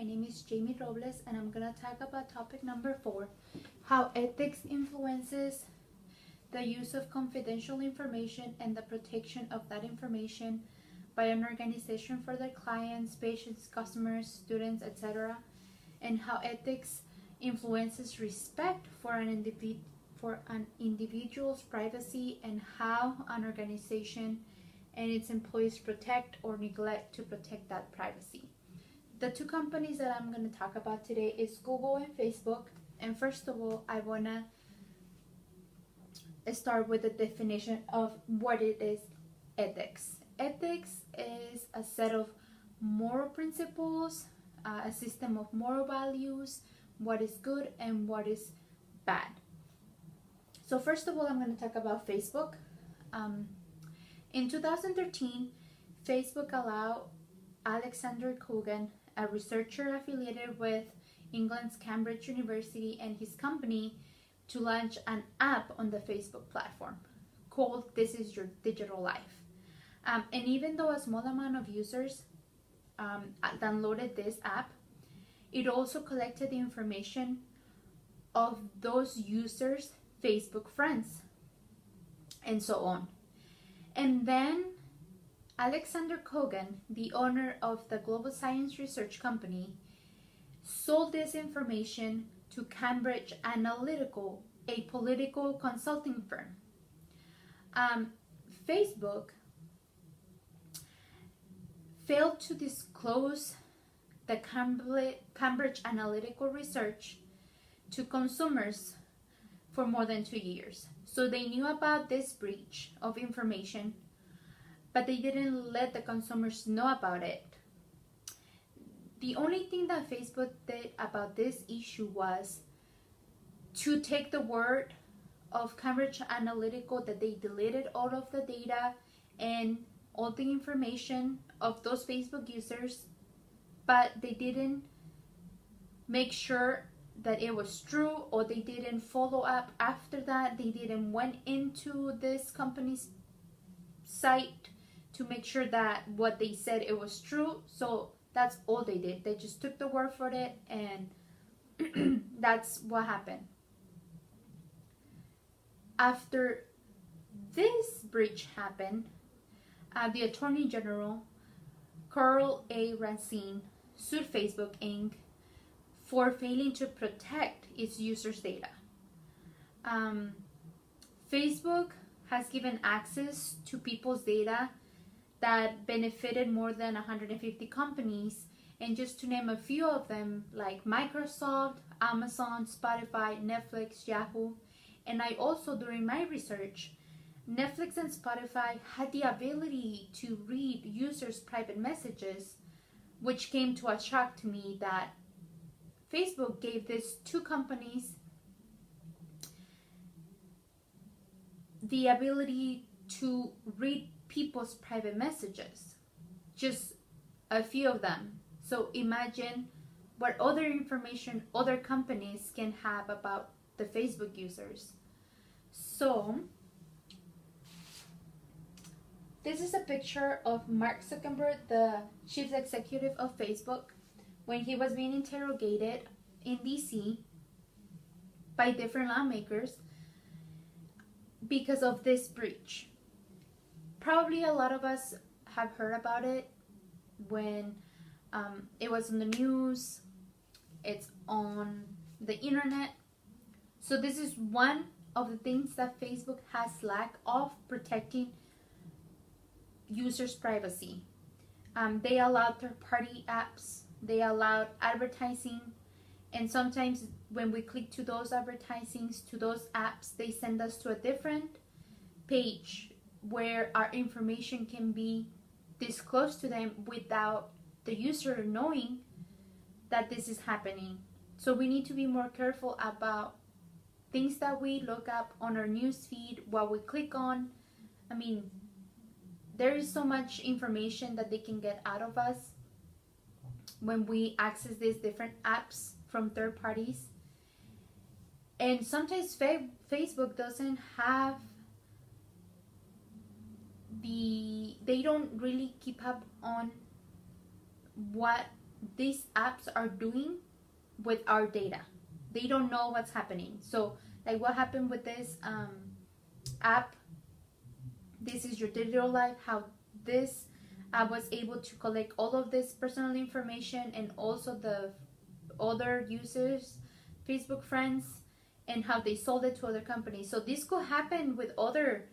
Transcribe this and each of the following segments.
My name is Jamie Robles, and I'm going to talk about topic number 4, how ethics influences the use of confidential information and the protection of that information by an organization for their clients, patients, customers, students, etc., and how ethics influences respect for an individual's privacy, and how an organization and its employees protect or neglect to protect that privacy. The two companies that I'm going to talk about today is Google and Facebook. And first of all, I want to start with the definition of what it is ethics. Ethics is a set of moral principles, a system of moral values, what is good and what is bad. So first of all, I'm going to talk about Facebook. In 2013, Facebook allowed Alexander Kogan, a researcher affiliated with England's Cambridge University, and his company to launch an app on the Facebook platform called This Is Your Digital Life. And even though a small amount of users downloaded this app, it also collected the information of those users' Facebook friends and so on. And then Alexander Kogan, the owner of the Global Science Research Company, sold this information to Cambridge Analytica, a political consulting firm. Facebook failed to disclose the Cambridge Analytica research to consumers for more than 2 years. So they knew about this breach of information, but they didn't let the consumers know about it. The only thing that Facebook did about this issue was to take the word of Cambridge Analytica that they deleted all of the data and all the information of those Facebook users, but they didn't make sure that it was true, or they didn't follow up after that. They didn't went into this company's site to make sure that what they said it was true. So that's all they did. They just took the word for it, and that's what happened. After this breach happened, the Attorney General, Carl A. Racine, sued Facebook Inc. for failing to protect its users' data. Facebook has given access to people's data that benefited more than 150 companies, and just to name a few of them, like Microsoft, Amazon, Spotify, Netflix, Yahoo. And I also, during my research, Netflix and Spotify had the ability to read users' private messages, which came to a shock to me that Facebook gave these two companies the ability to read people's private messages, just a few of them. So imagine what other information other companies can have about the Facebook users. So this is a picture of Mark Zuckerberg, the chief executive of Facebook, when he was being interrogated in DC by different lawmakers because of this breach. Probably a lot of us have heard about it when it was in the news, it's on the internet. So this is one of the things that Facebook has lack of, protecting users' privacy. They allowed third-party apps, they allowed advertising, and sometimes when we click to those advertisings, to those apps, they send us to a different page where our information can be disclosed to them without the user knowing that this is happening. So we need to be more careful about things that we look up on our news feed, what we click on. I mean, there is so much information that they can get out of us when we access these different apps from third parties. And sometimes Facebook doesn't have they don't really keep up on what these apps are doing with our data. They don't know what's happening. So like what happened with this app, This Is Your Digital Life, how this app was able to collect all of this personal information and also the other users, Facebook friends, and how they sold it to other companies. So this could happen with other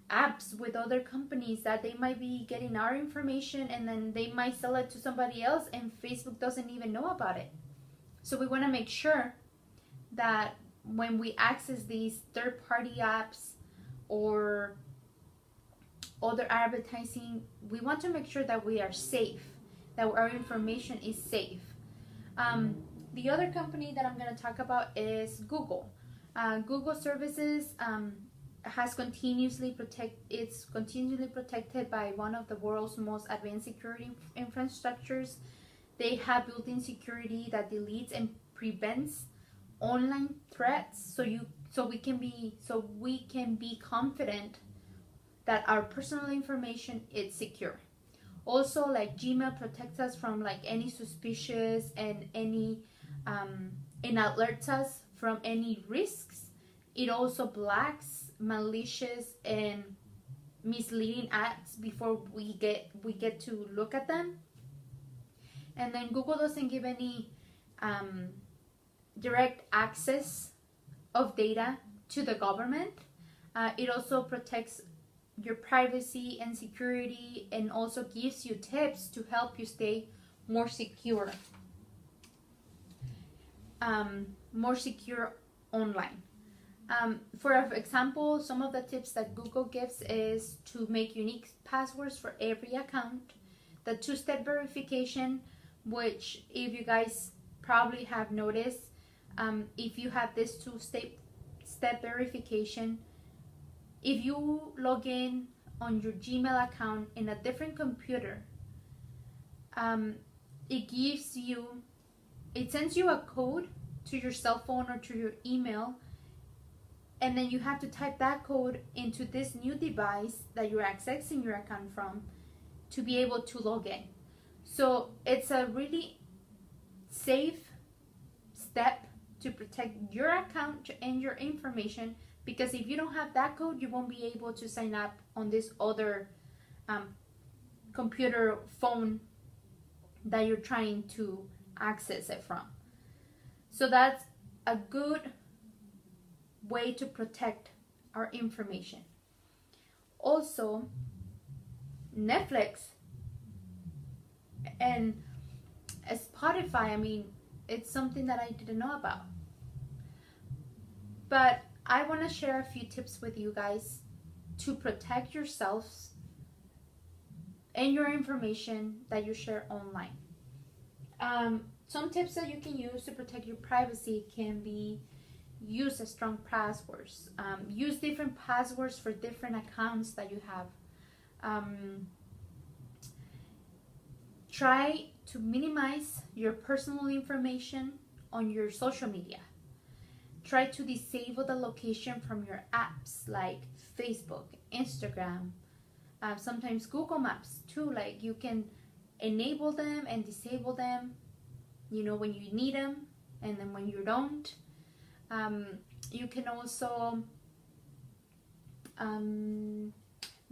apps, with other companies, that they might be getting our information and then they might sell it to somebody else and Facebook doesn't even know about it. So we want to make sure that when we access these third-party apps or other advertising, we want to make sure that we are safe, that our information is safe. The other company that I'm going to talk about is Google. Google services it's continuously protected by one of the world's most advanced security infrastructures. They have built-in security that deletes and prevents online threats, so we can be confident that our personal information is secure. Also, like Gmail protects us from like any suspicious and any and alerts us from any risks. It also blocks malicious and misleading ads before we get to look at them. And then Google doesn't give any direct access of data to the government. It also protects your privacy and security, and also gives you tips to help you stay more secure online. For example, some of the tips that Google gives is to make unique passwords for every account, the two-step verification, which if you guys probably have noticed, if you have this two-step verification, if you log in on your Gmail account in a different computer, it sends you a code to your cell phone or to your email, and then you have to type that code into this new device that you're accessing your account from to be able to log in. So it's a really safe step to protect your account and your information, because if you don't have that code, you won't be able to sign up on this other computer phone that you're trying to access it from. So that's a good way to protect our information. Also, Netflix and Spotify, it's something that I didn't know about. But I want to share a few tips with you guys to protect yourselves and your information that you share online. Some tips that you can use to protect your privacy can be: use a strong passwords. Use different passwords for different accounts that you have. Try to minimize your personal information on your social media. Try to disable the location from your apps like Facebook, Instagram, sometimes Google Maps too. Like you can enable them and disable them, when you need them, and then when you don't. You can also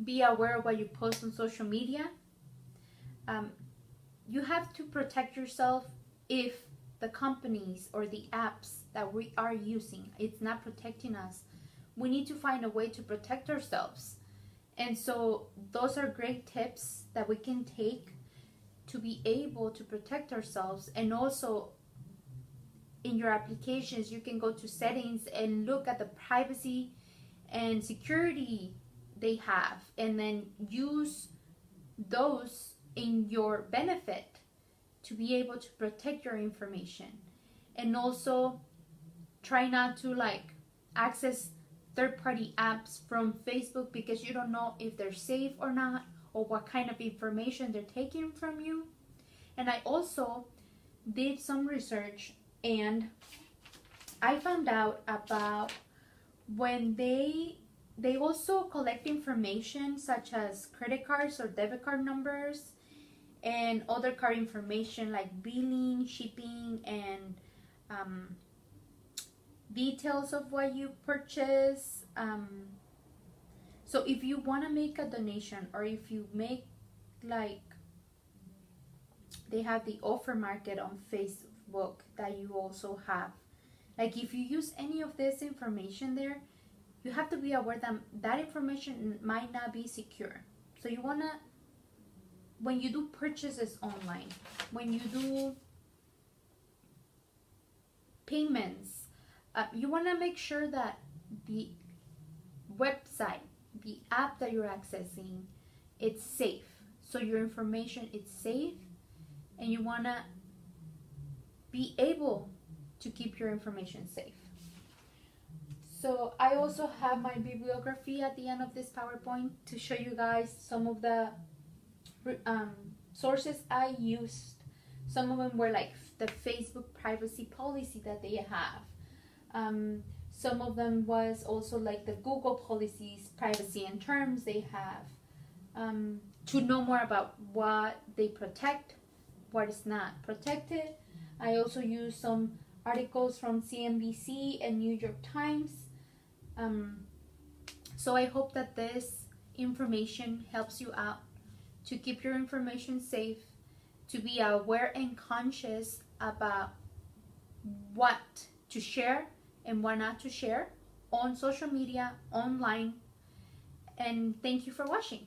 be aware of what you post on social media. You have to protect yourself if the companies or the apps that we are using, it's not protecting us. We need to find a way to protect ourselves. And so those are great tips that we can take to be able to protect ourselves. And also in your applications, you can go to settings and look at the privacy and security they have, and then use those in your benefit to be able to protect your information. And also try not to access third-party apps from Facebook, because you don't know if they're safe or not, or what kind of information they're taking from you. And I also did some research, and I found out about when they also collect information such as credit cards or debit card numbers, and other card information like billing, shipping, and details of what you purchase. So if you want to make a donation, or if you make, like, they have the offer market on Facebook that you also have. Like, if you use any of this information there, you have to be aware that that information might not be secure. So you want to, when you do purchases online, when you do payments, you want to make sure that the website, the app that you're accessing, it's safe. So your information is safe, and you want to be able to keep your information safe. So I also have my bibliography at the end of this PowerPoint to show you guys some of the sources I used. Some of them were like the Facebook privacy policy that they have. Some of them was also like the Google policies, privacy and terms they have, to know more about what they protect, what is not protected. I also use some articles from CNBC and New York Times. So I hope that this information helps you out to keep your information safe, to be aware and conscious about what to share and what not to share on social media, online. And thank you for watching.